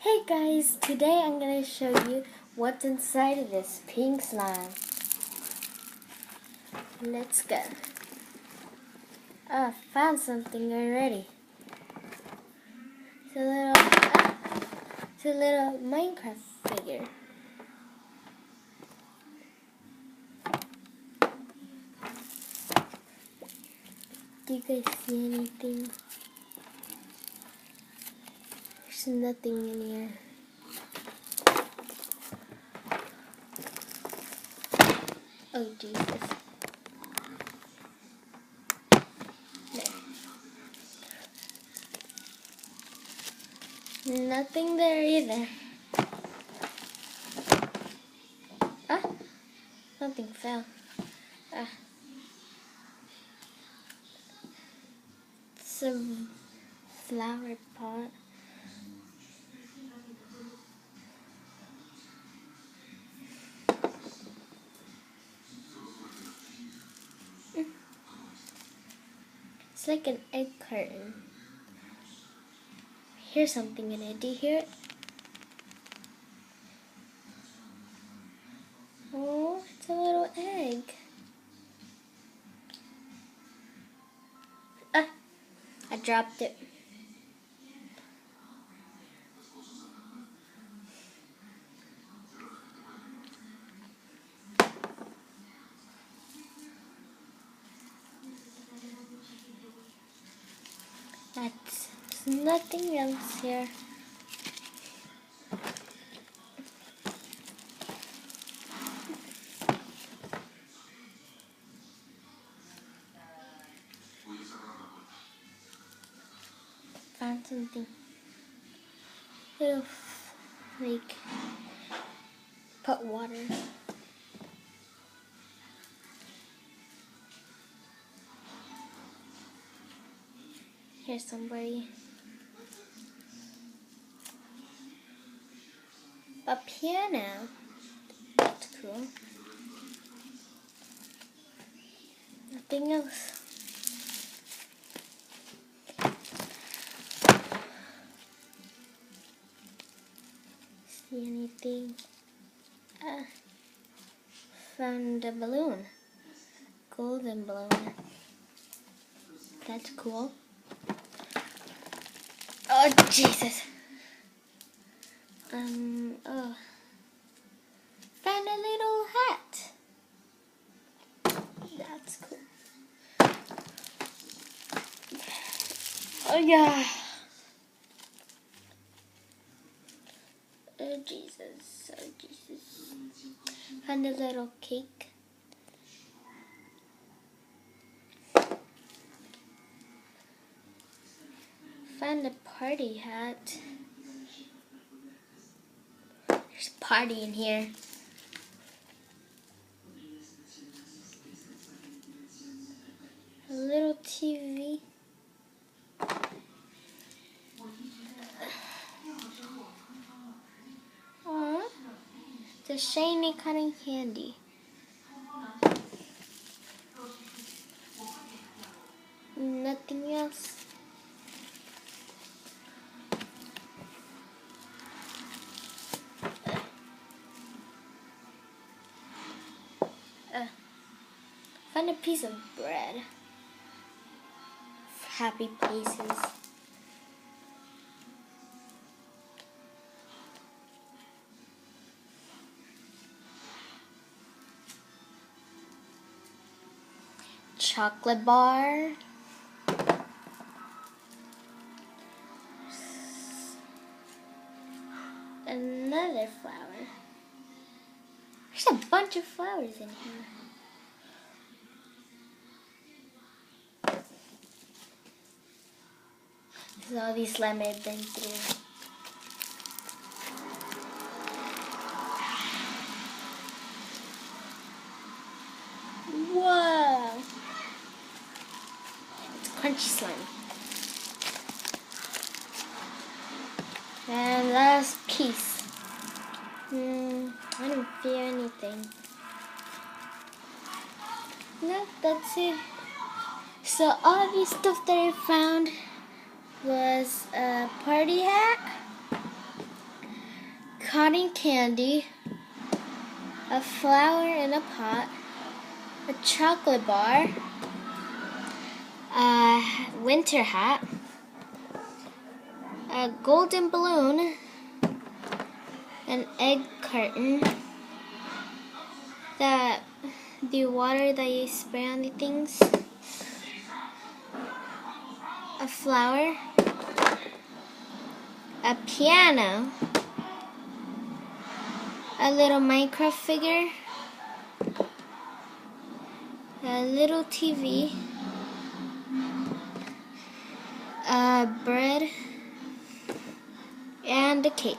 Hey guys, today I'm going to show you what's inside of this pink slime. Let's go. Oh, I found something already. It's a little Minecraft figure. Do you guys see anything? There's nothing in here. Oh Jesus. No. Nothing there either. Ah, something fell. Ah. It's a flower pot. It's like an egg carton. Here's something in it. Do you hear it? Oh, it's a little egg. Ah, I dropped it. There's nothing else here. Found something. Little, like, pot water. Here's somebody. A piano. That's cool. Nothing else. See anything? Found a balloon. Golden balloon. That's cool. Oh Jesus. Oh. Found a little hat. That's cool. Oh yeah. Oh Jesus. Oh Jesus. Found a little cake. Found a party hat. There's a party in here. A little TV. Aww. It's a shiny cotton candy. Nothing else. Found a piece of bread. Happy places. Chocolate bar. Another flower. There's a bunch of flowers in here. This is all these slime I've been through. Whoa! It's crunchy slime. And last piece. I don't feel anything. No, that's it. So all these stuff that I found was a party hat, cotton candy, a flower in a pot, a chocolate bar, a winter hat, a golden balloon, an egg carton, the water that you spray on the things, a flower, a piano, a little Minecraft figure, a little TV, a bread, and a cake.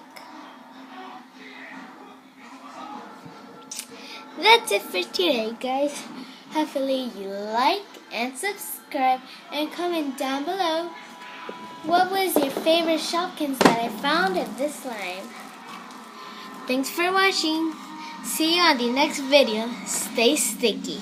That's it for today, guys. Hopefully you like and subscribe and comment down below what was your favorite Shopkins that I found at this slime. Thanks for watching. See you on the next video. Stay sticky.